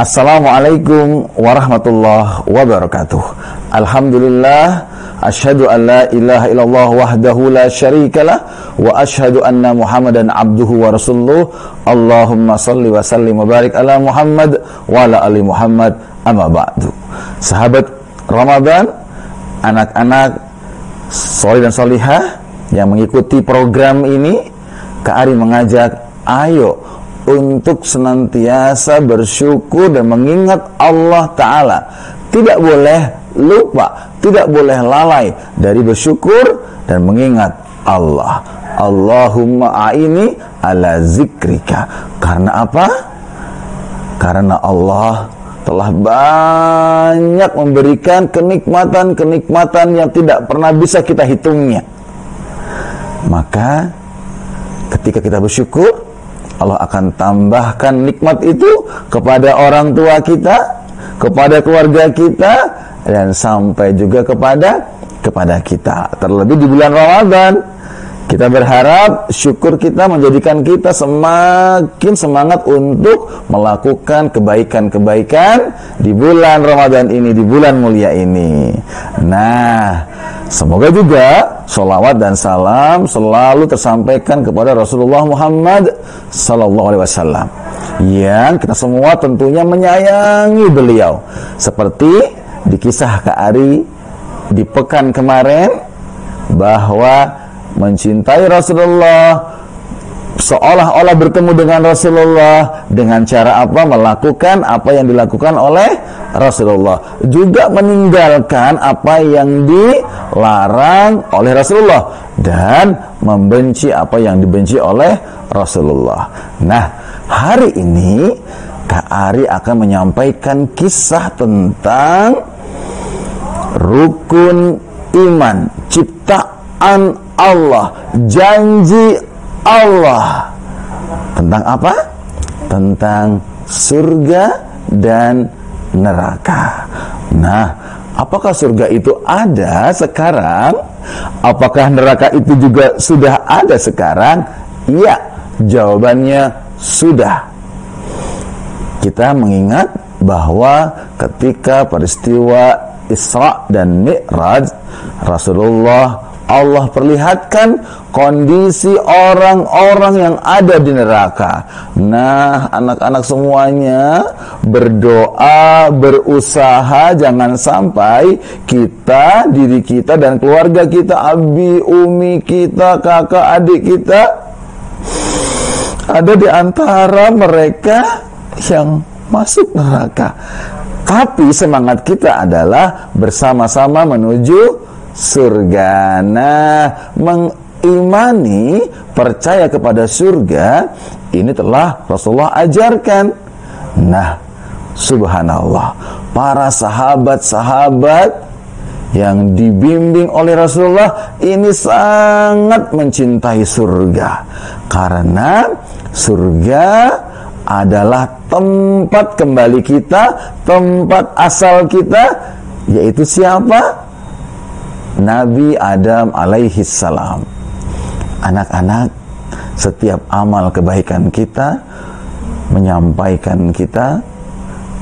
Assalamualaikum warahmatullahi wabarakatuh. Alhamdulillah, asyhadu an la ilaha illallah wahdahu la syarikalah wa asyhadu anna Muhammadan abduhu wa rasuluh. Allahumma salli wa sallim wa barik ala Muhammad wa ala ali Muhammad, amma ba'du. Sahabat Ramadan, anak-anak solih dan solihah yang mengikuti program ini, Kak Ari mengajak, ayo untuk senantiasa bersyukur dan mengingat Allah Ta'ala. Tidak boleh lupa, tidak boleh lalai dari bersyukur dan mengingat Allah. Allahumma a'ini ala zikrika. Karena apa? Karena Allah telah banyak memberikan kenikmatan-kenikmatan yang tidak pernah bisa kita hitungnya. Maka ketika kita bersyukur, Allah akan tambahkan nikmat itu kepada orang tua kita, kepada keluarga kita, dan sampai juga kepada kita. Terlebih di bulan Ramadan, kita berharap syukur kita menjadikan kita semakin semangat untuk melakukan kebaikan-kebaikan di bulan Ramadan ini, di bulan mulia ini. Nah, semoga juga sholawat dan salam selalu tersampaikan kepada Rasulullah Muhammad Sallallahu Alaihi Wasallam, yang kita semua tentunya menyayangi beliau. Seperti di kisah Kak Ari di pekan kemarin, bahwa mencintai Rasulullah, seolah-olah bertemu dengan Rasulullah dengan cara apa? Melakukan apa yang dilakukan oleh Rasulullah, juga meninggalkan apa yang dilarang oleh Rasulullah, dan membenci apa yang dibenci oleh Rasulullah. Nah, hari ini Kak Ari akan menyampaikan kisah tentang rukun iman, ciptaan Allah, janji Allah. Tentang apa? Tentang surga dan neraka. Nah, apakah surga itu ada sekarang? Apakah neraka itu juga sudah ada sekarang? Ya, jawabannya sudah. Kita mengingat bahwa ketika peristiwa Isra dan Mi'raj, Rasulullah, Allah perlihatkan kondisi orang-orang yang ada di neraka. Nah, anak-anak semuanya berdoa, berusaha jangan sampai kita, diri kita dan keluarga kita, abi, umi kita, kakak, adik kita, ada di antara mereka yang masuk neraka. Tapi semangat kita adalah bersama-sama menuju surga. Nah, mengimani, percaya kepada surga, ini telah Rasulullah ajarkan. Nah, subhanallah, para sahabat-sahabat yang dibimbing oleh Rasulullah ini sangat mencintai surga, karena surga adalah tempat kembali kita, tempat asal kita, yaitu siapa? Nabi Adam alaihi salam. Anak-anak, setiap amal kebaikan kita menyampaikan kita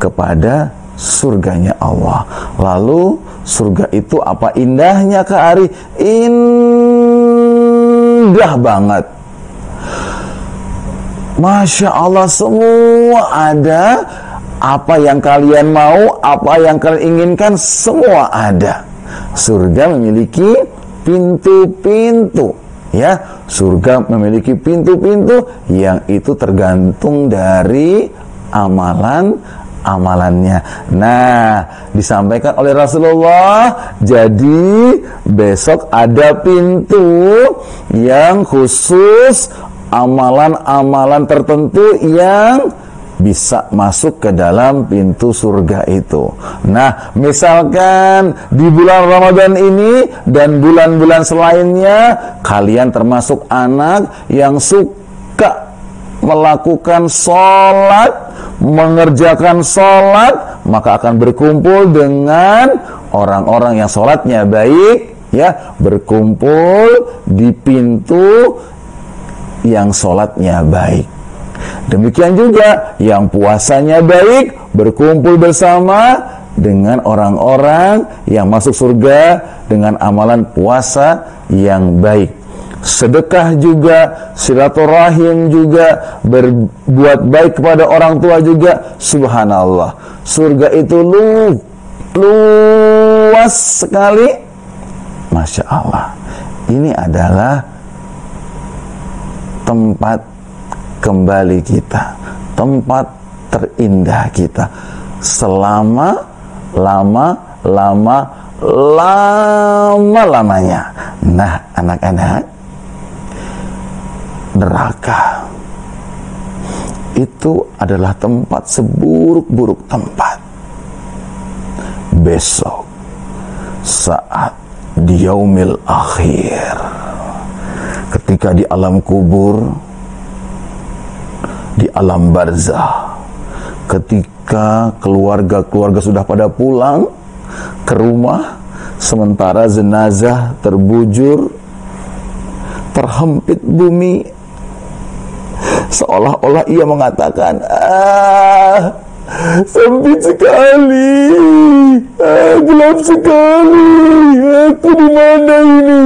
kepada surganya Allah. Lalu surga itu apa indahnya, Kak Ari? Indah banget. Masya Allah, semua ada. Apa yang kalian mau, apa yang kalian inginkan, semua ada. Surga memiliki pintu-pintu, ya. Surga memiliki pintu-pintu yang itu tergantung dari amalannya. Nah, disampaikan oleh Rasulullah, jadi besok ada pintu yang khusus, amalan-amalan tertentu yang bisa masuk ke dalam pintu surga itu. Nah, misalkan di bulan Ramadan ini dan bulan-bulan selainnya, kalian termasuk anak yang suka melakukan sholat, mengerjakan sholat, maka akan berkumpul dengan orang-orang yang sholatnya baik, ya, berkumpul di pintu yang sholatnya baik. Demikian juga yang puasanya baik, berkumpul bersama dengan orang-orang yang masuk surga dengan amalan puasa yang baik. Sedekah juga, silaturahim juga, berbuat baik kepada orang tua juga. Subhanallah, surga itu luas sekali. Masya Allah, ini adalah tempat kembali kita, tempat terindah kita selama-lamanya. Nah, anak-anak, neraka itu adalah tempat seburuk-buruk tempat. Besok saat di yaumil akhir, ketika di alam kubur, di alam barzah, ketika keluarga-keluarga sudah pada pulang ke rumah, sementara jenazah terbujur, terhempit bumi, seolah-olah ia mengatakan, sempit sekali, gelap sekali, aku di mana ini?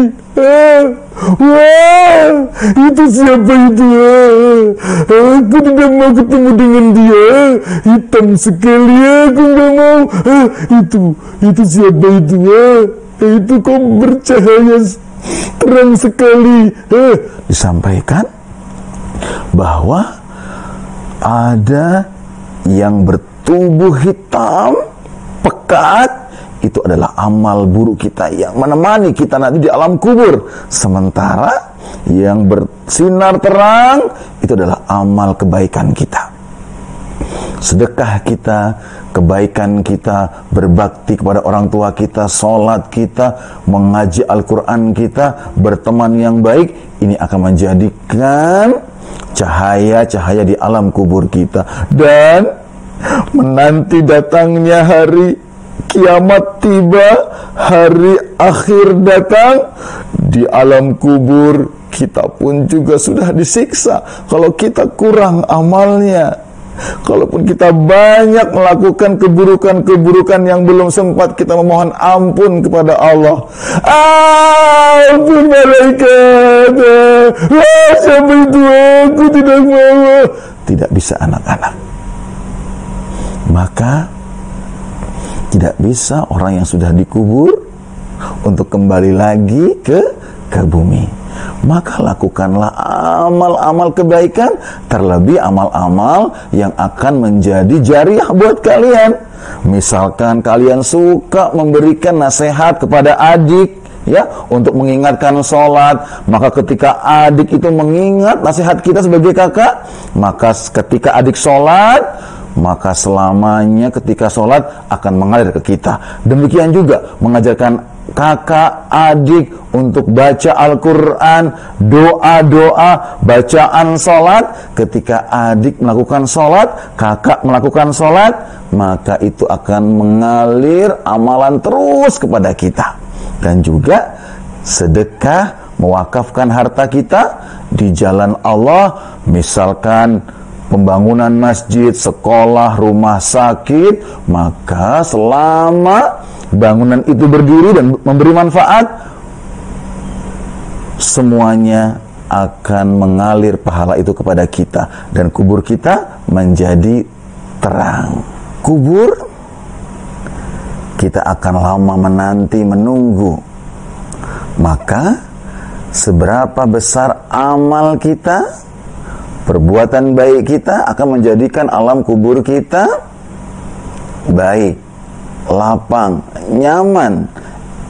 Wah, itu siapa itu? Aku tidak mau ketemu dengan dia. Hitam sekali, aku nggak mau. Itu siapa itu? Itu kok bercahaya terang sekali. Disampaikan bahwa ada yang bertubuh hitam pekat, itu adalah amal buruk kita yang menemani kita nanti di alam kubur. Sementara yang bersinar terang itu adalah amal kebaikan kita, sedekah kita, kebaikan kita, berbakti kepada orang tua kita, sholat kita, mengaji Al-Quran kita, berteman yang baik. Ini akan menjadikan cahaya-cahaya di alam kubur kita. Dan menanti datangnya hari kiamat tiba, hari akhir datang, di alam kubur kita pun juga sudah disiksa. Kalau kita kurang amalnya, kalaupun kita banyak melakukan keburukan-keburukan yang belum sempat kita memohon ampun kepada Allah, ampun malaikat, siapa itu, aku tidak mau. Tidak bisa, anak-anak. Maka tidak bisa orang yang sudah dikubur untuk kembali lagi ke bumi. Maka lakukanlah amal-amal kebaikan, terlebih amal-amal yang akan menjadi jariah buat kalian. Misalkan kalian suka memberikan nasihat kepada adik, ya, untuk mengingatkan sholat, maka ketika adik itu mengingat nasihat kita sebagai kakak, maka ketika adik sholat, maka selamanya ketika sholat akan mengalir ke kita. Demikian juga mengajarkan kakak, adik untuk baca Al-Quran, doa-doa, bacaan sholat. Ketika adik melakukan sholat, kakak melakukan sholat, maka itu akan mengalir amalan terus kepada kita. Dan juga sedekah, mewakafkan harta kita di jalan Allah, misalkan pembangunan masjid, sekolah, rumah sakit, maka selama bangunan itu berdiri dan memberi manfaat, semuanya akan mengalir pahala itu kepada kita, dan kubur kita menjadi terang. Kubur kita akan lama menanti, menunggu. Maka seberapa besar amal kita, perbuatan baik kita akan menjadikan alam kubur kita baik, lapang, nyaman,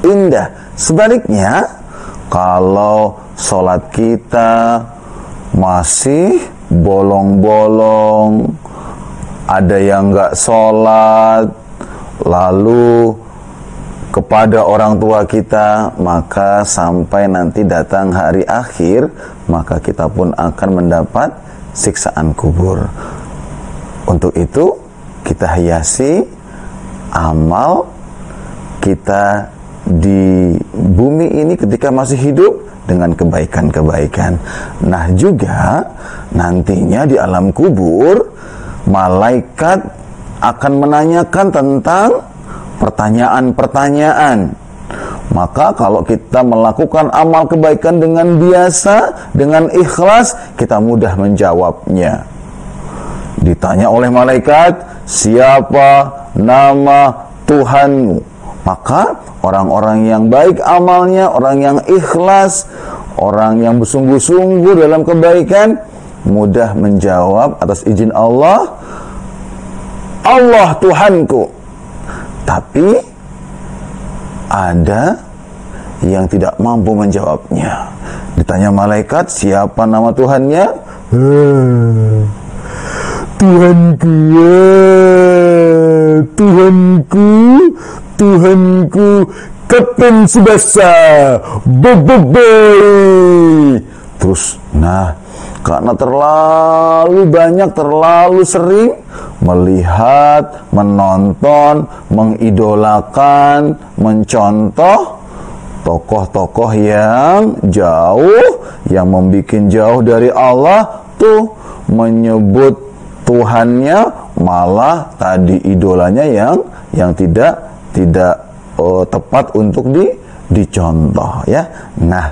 indah. Sebaliknya, kalau sholat kita masih bolong-bolong, ada yang nggak sholat, lalu kepada orang tua kita, maka sampai nanti datang hari akhir, maka kita pun akan mendapat siksaan kubur. Untuk itu kita hiasi amal kita di bumi ini ketika masih hidup dengan kebaikan-kebaikan. Nah, juga nantinya di alam kubur malaikat akan menanyakan tentang pertanyaan-pertanyaan. Maka kalau kita melakukan amal kebaikan dengan biasa, dengan ikhlas, kita mudah menjawabnya. Ditanya oleh malaikat, siapa nama Tuhanmu? Maka orang-orang yang baik amalnya, orang yang ikhlas, orang yang bersungguh-sungguh dalam kebaikan, mudah menjawab atas izin Allah, Allah Tuhanku. Tapi ada yang tidak mampu menjawabnya. Ditanya malaikat, siapa nama Tuhannya? Tuhanku, Tuhanku, Kapten Tsubasa, Terus, karena terlalu banyak, terlalu sering melihat, menonton, mengidolakan, mencontoh tokoh-tokoh yang jauh, yang membuat jauh dari Allah, tuh menyebut Tuhannya malah tadi idolanya yang tidak tepat untuk dicontoh, ya. Nah,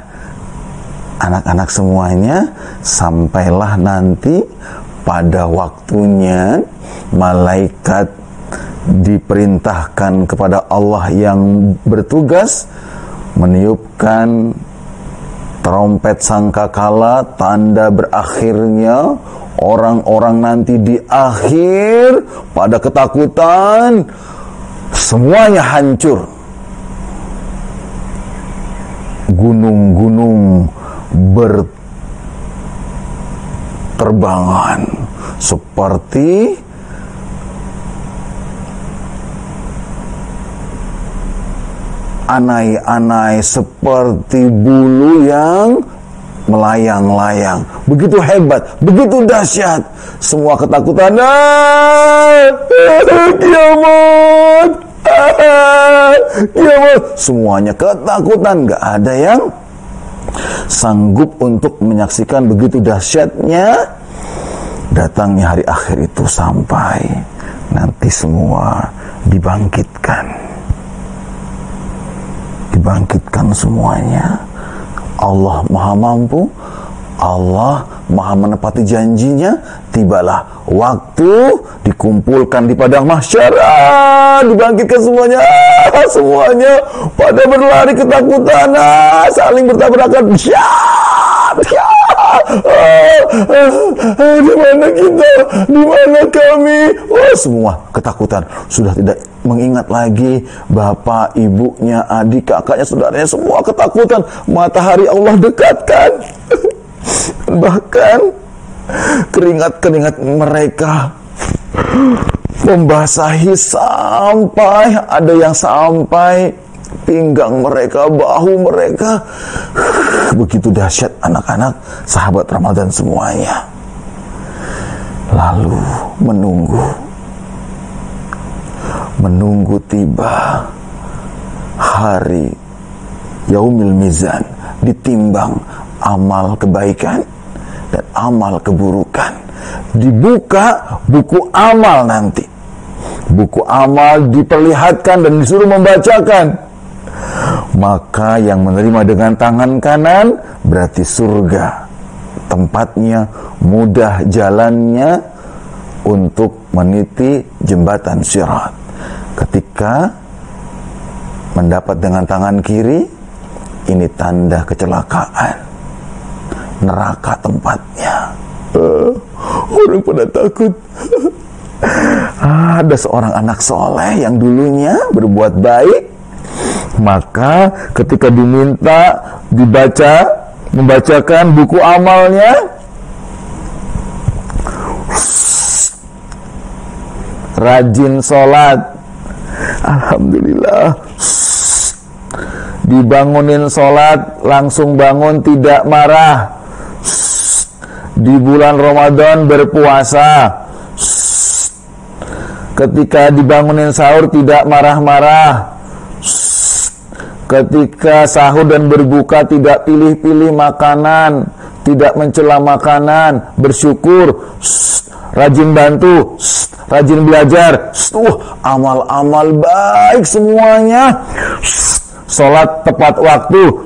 anak-anak semuanya, sampailah nanti pada waktunya malaikat diperintahkan kepada Allah yang bertugas meniupkan trompet sangkakala, tanda berakhirnya orang-orang nanti di akhir pada ketakutan, semuanya hancur. Gunung-gunung berterbangan seperti anai-anai, seperti bulu yang melayang-layang. Begitu hebat, begitu dahsyat. Semua ketakutan. Kiamat. Kiamat. Semuanya ketakutan. Gak ada yang sanggup untuk menyaksikan begitu dahsyatnya datangnya hari akhir itu, sampai nanti semua dibangkitkan semuanya. Allah Maha Mampu, Allah Maha menepati janjinya. Tibalah waktu dikumpulkan di padang mahsyar, dibangkitkan semuanya, semuanya pada berlari ketakutan, saling bertabrakan. Di mana kita? Di mana kami? Semua ketakutan, sudah tidak mengingat lagi bapak, ibunya, adik, kakaknya, saudaranya, semua ketakutan. Matahari Allah dekatkan. Bahkan keringat-keringat mereka membasahi sampai ada yang sampai pinggang mereka, bahu mereka. Begitu dahsyat anak-anak, sahabat Ramadan semuanya. Lalu menunggu tiba hari Yaumil Mizan, ditimbang amal kebaikan dan amal keburukan. Dibuka buku amal nanti. Buku amal diperlihatkan dan disuruh membacakan. Maka yang menerima dengan tangan kanan berarti surga tempatnya, mudah jalannya untuk meniti jembatan Sirat. Ketika mendapat dengan tangan kiri, ini tanda kecelakaan, neraka tempatnya. Orang pada takut. Ada seorang anak soleh yang dulunya berbuat baik, maka ketika diminta membacakan buku amalnya, rajin sholat, alhamdulillah. Dibangunin sholat, langsung bangun, tidak marah. Di bulan Ramadan berpuasa, ketika dibangunin sahur tidak marah-marah. ketika sahur dan berbuka tidak pilih-pilih makanan, tidak mencela makanan, bersyukur, rajin bantu, rajin belajar, amal-amal baik semuanya, sholat tepat waktu,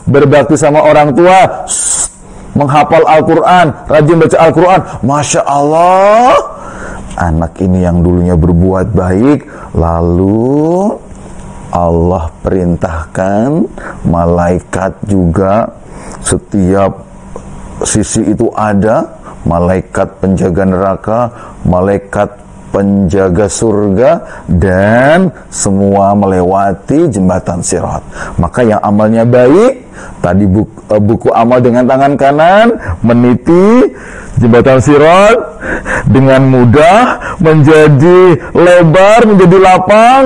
berbakti sama orang tua, menghafal Al-Quran, rajin baca Al-Quran. Masya Allah, anak ini yang dulunya berbuat baik, lalu Allah perintahkan malaikat juga, setiap sisi itu ada malaikat penjaga neraka, malaikat penjaga surga, dan semua melewati jembatan Sirat. Maka yang amalnya baik, tadi buku amal dengan tangan kanan, meniti jembatan Sirat dengan mudah menjadi lebar, menjadi lapang,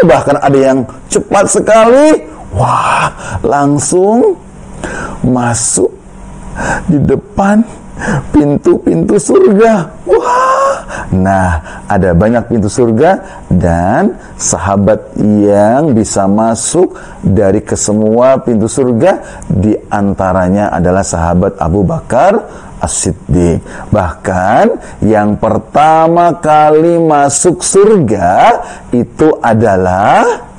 bahkan ada yang cepat sekali, langsung masuk di depan pintu-pintu surga. Nah, ada banyak pintu surga, dan sahabat yang bisa masuk dari kesemua pintu surga, di antaranya adalah sahabat Abu Bakar As-Siddiq. Bahkan yang pertama kali masuk surga itu adalah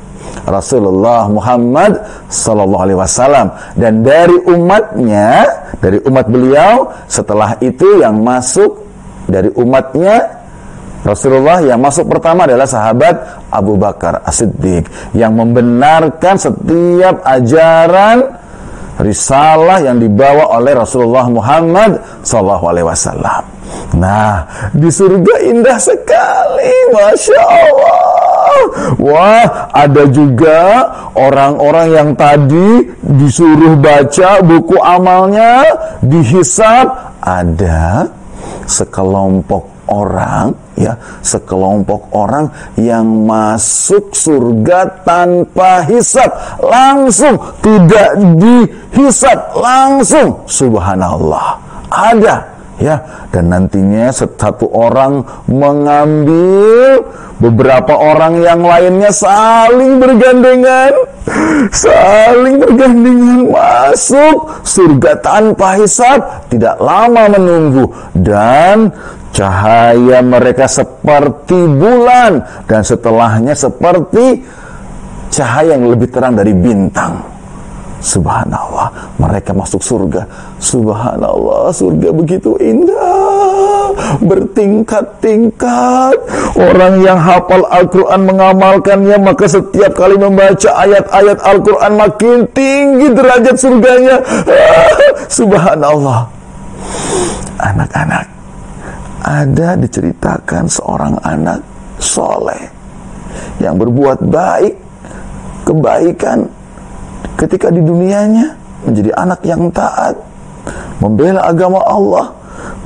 Rasulullah Muhammad sallallahu alaihi wasallam, dan dari umatnya, dari umat beliau, setelah itu yang masuk dari umatnya Rasulullah, yang masuk pertama adalah sahabat Abu Bakar As-Siddiq, yang membenarkan setiap ajaran risalah yang dibawa oleh Rasulullah Muhammad sallallahu alaihi wasallam. Nah, di surga indah sekali, Masya Allah. Ada juga orang-orang yang tadi disuruh baca buku amalnya, dihisab. Ada sekelompok orang, sekelompok orang yang masuk surga tanpa hisab, langsung, tidak dihisab, langsung. Subhanallah, ada. Dan nantinya satu orang mengambil beberapa orang yang lainnya, saling bergandengan masuk surga tanpa hisab, tidak lama menunggu, dan cahaya mereka seperti bulan, dan setelahnya seperti cahaya yang lebih terang dari bintang. Subhanallah, mereka masuk surga. Subhanallah, surga begitu indah, bertingkat-tingkat. Orang yang hafal Al-Quran mengamalkannya, maka setiap kali membaca ayat-ayat Al-Quran makin tinggi derajat surganya. Subhanallah. Anak-anak, ada diceritakan seorang anak soleh yang berbuat baik, kebaikan ketika di dunianya, menjadi anak yang taat, membela agama Allah.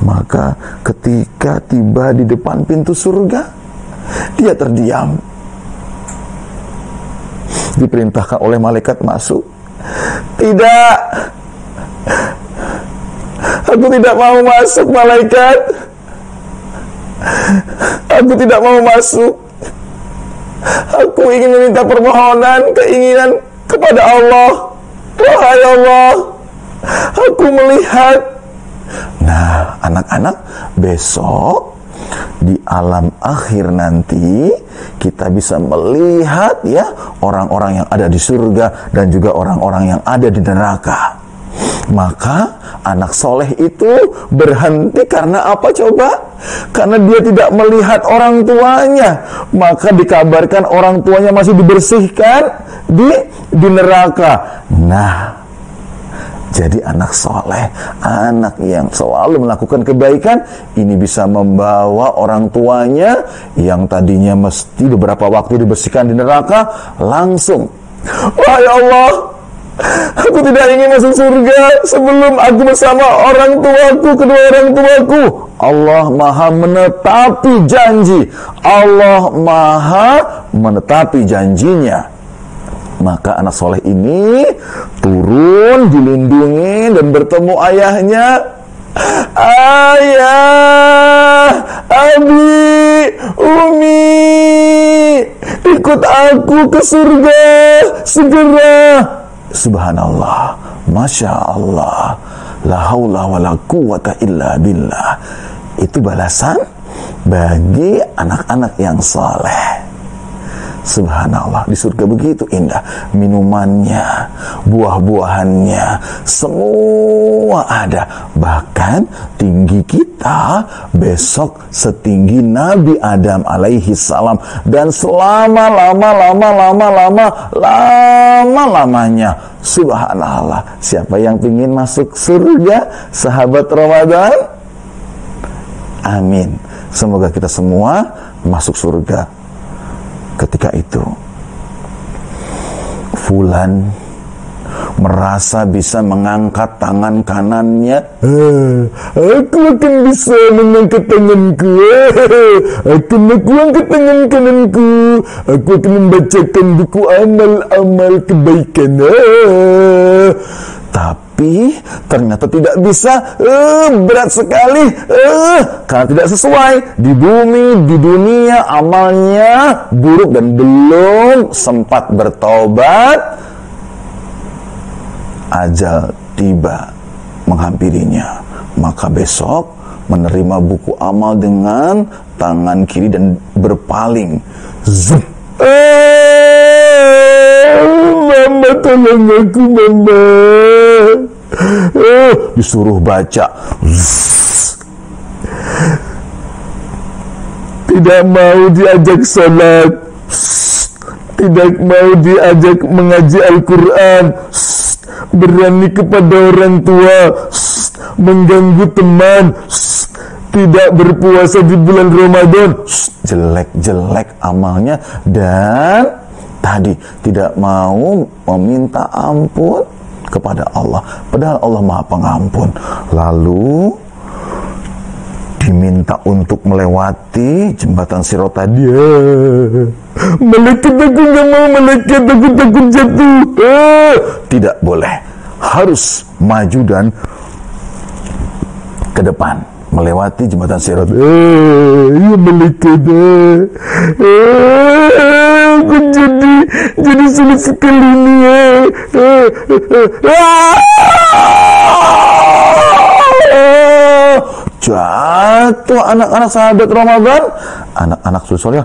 Maka ketika tiba di depan pintu surga, dia terdiam. Diperintahkan oleh malaikat masuk. Tidak, aku tidak mau masuk, malaikat. Aku tidak mau masuk. Aku ingin meminta permohonan, keinginan kepada Allah. Wahai Allah, aku melihat. Nah, anak-anak, besok di alam akhir nanti kita bisa melihat orang-orang yang ada di surga dan juga orang-orang yang ada di neraka. Maka anak soleh itu berhenti karena apa coba? Karena dia tidak melihat orang tuanya. Maka dikabarkan orang tuanya masih dibersihkan di neraka. Nah, jadi anak soleh, anak yang selalu melakukan kebaikan, ini bisa membawa orang tuanya yang tadinya mesti beberapa waktu dibersihkan di neraka, langsung, wahai Allah, aku tidak ingin masuk surga sebelum aku bersama orang tuaku, kedua orang tuaku. Allah maha menetapi janji, Allah maha menetapi janjinya. Maka anak soleh ini turun, dilindungi, dan bertemu ayahnya. Ayah, Abi, Umi, ikut aku ke surga segera. Subhanallah, Masya Allah, la haula wa la quwata illa billah. Itu balasan bagi anak-anak yang saleh. Subhanallah, di surga begitu indah. Minumannya, buah-buahannya, semua ada. Bahkan tinggi kita besok setinggi Nabi Adam alaihi salam. Dan selama-lamanya. Subhanallah. Siapa yang ingin masuk surga? Sahabat Ramadan? Amin. Semoga kita semua masuk surga. Ketika itu Fulan merasa bisa mengangkat tangan kanannya. Aku akan bisa mengangkat tanganku. Aku angkat tangan kananku. Aku akan membacakan buku amal-amal kebaikan. Tapi ternyata tidak bisa, berat sekali, karena tidak sesuai. Di bumi, di dunia amalnya buruk dan belum sempat bertobat, ajal tiba menghampirinya. Maka besok menerima buku amal dengan tangan kiri dan berpaling. Zup. Mama, tolong aku, Mama. Disuruh baca. Tidak mau diajak salat, tidak mau diajak mengaji Al-Quran, berani kepada orang tua, mengganggu teman, tidak berpuasa di bulan Ramadan, jelek-jelek amalnya. Dan tadi tidak mau meminta ampun kepada Allah, padahal Allah Maha Pengampun. Lalu diminta untuk melewati jembatan Sirat tadi. Malaikat, aku gak mau, malaikat, aku takut jatuh. Tidak boleh, harus maju dan ke depan melewati jembatan Sirat. Ya malaikat, aku jadi sulit sekali ini. Jatuh anak-anak sahabat Ramadan, anak-anak soleh,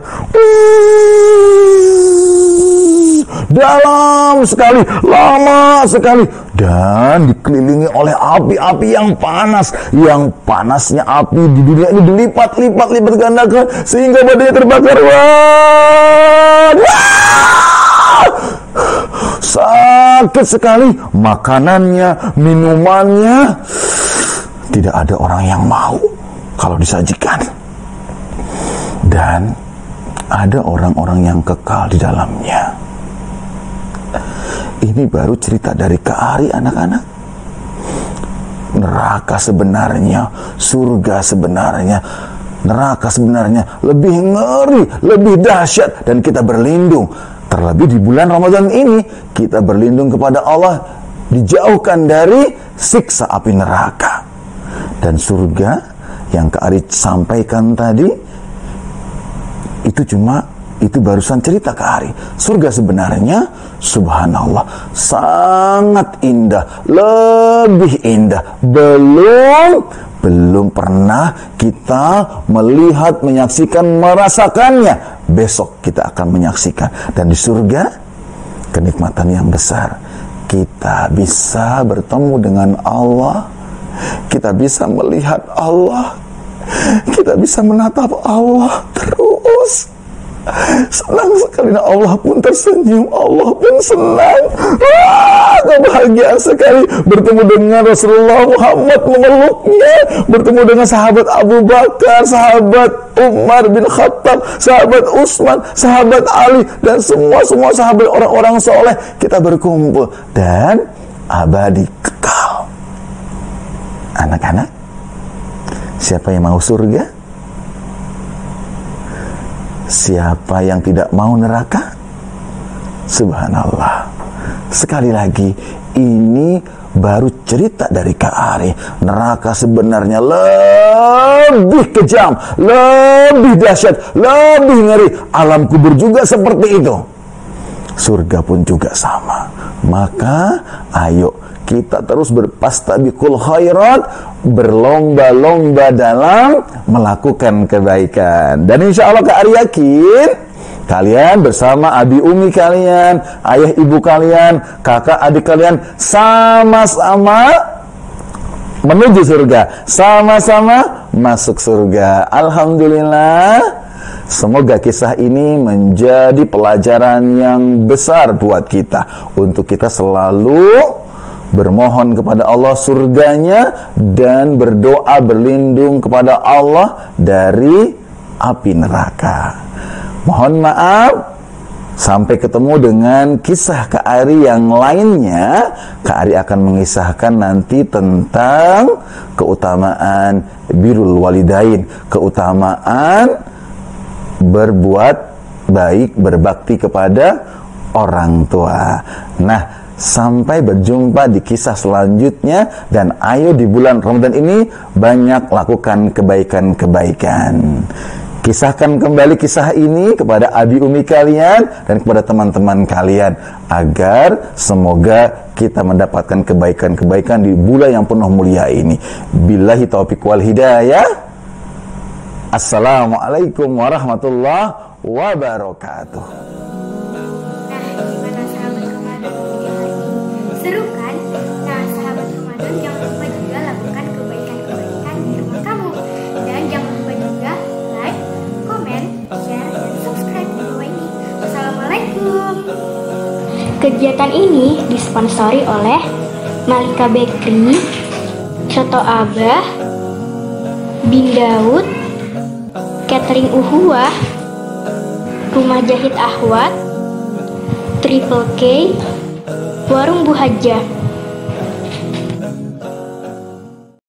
dalam sekali, lama sekali, dan dikelilingi oleh api-api yang panas. Yang panasnya api di dunia ini dilipat-lipat gandakan sehingga badannya terbakar. Sakit sekali, makanannya, minumannya, tidak ada orang yang mau kalau disajikan. Dan ada orang-orang yang kekal di dalamnya. Ini baru cerita dari Kahari, anak-anak. Neraka sebenarnya, surga sebenarnya, neraka sebenarnya lebih ngeri, lebih dahsyat, dan kita berlindung. Terlebih di bulan Ramadan ini, kita berlindung kepada Allah, dijauhkan dari siksa api neraka. Dan surga yang Kak Ari sampaikan tadi, itu barusan cerita Kak Ari. Surga sebenarnya, subhanallah, sangat indah, lebih indah. Belum pernah kita melihat, menyaksikan, merasakannya. Besok kita akan menyaksikan. Dan di surga, kenikmatan yang besar. Kita bisa bertemu dengan Allah, kita bisa melihat Allah, kita bisa menatap Allah terus. Senang sekali, Allah pun tersenyum, Allah pun senang. Kebahagiaan sekali bertemu dengan Rasulullah Muhammad, memeluknya, bertemu dengan sahabat Abu Bakar, sahabat Umar bin Khattab, sahabat Utsman, sahabat Ali, dan semua sahabat orang-orang soleh. Kita berkumpul dan abadi kekal. Anak-anak, siapa yang mau surga? Siapa yang tidak mau neraka? Subhanallah. sekali lagi, ini baru cerita dari Kak Ari. Neraka sebenarnya lebih kejam, lebih dahsyat, lebih ngeri. Alam kubur juga seperti itu. Surga pun juga sama. Maka ayo kita terus berpastabiqul khairat, berlomba-lomba dalam melakukan kebaikan. Dan insya Allah Kak Ari yakin kalian bersama abi umi kalian, ayah ibu kalian, kakak adik kalian sama-sama menuju surga, sama-sama masuk surga. Alhamdulillah. Semoga kisah ini menjadi pelajaran yang besar buat kita, untuk kita selalu bermohon kepada Allah surganya dan berdoa berlindung kepada Allah dari api neraka. Mohon maaf, sampai ketemu dengan kisah Kak Ari yang lainnya. Kak Ari akan mengisahkan nanti tentang keutamaan birrul walidain, keutamaan berbuat baik, berbakti kepada orang tua. Nah, sampai berjumpa di kisah selanjutnya. Dan ayo di bulan Ramadan ini banyak lakukan kebaikan-kebaikan. Kisahkan kembali kisah ini kepada abi umi kalian dan kepada teman-teman kalian, agar semoga kita mendapatkan kebaikan-kebaikan di bulan yang penuh mulia ini. Billahi taufiq wal hidayah. Assalamualaikum warahmatullahi wabarakatuh. Nah, gimana sahabat Ramadan video hari ini? Seru kan? Nah, sahabat Ramadan jangan lupa juga lakukan kebaikan-kebaikan di rumah kamu. Dan jangan lupa juga like, komen, share, dan subscribe video ini. Wassalamualaikum. Kegiatan ini disponsori oleh Malika Bakery, Soto Abah, Bin Daud, Catering Uhuwah, Rumah Jahit Ahwat, Triple K, Warung Bu Hajah.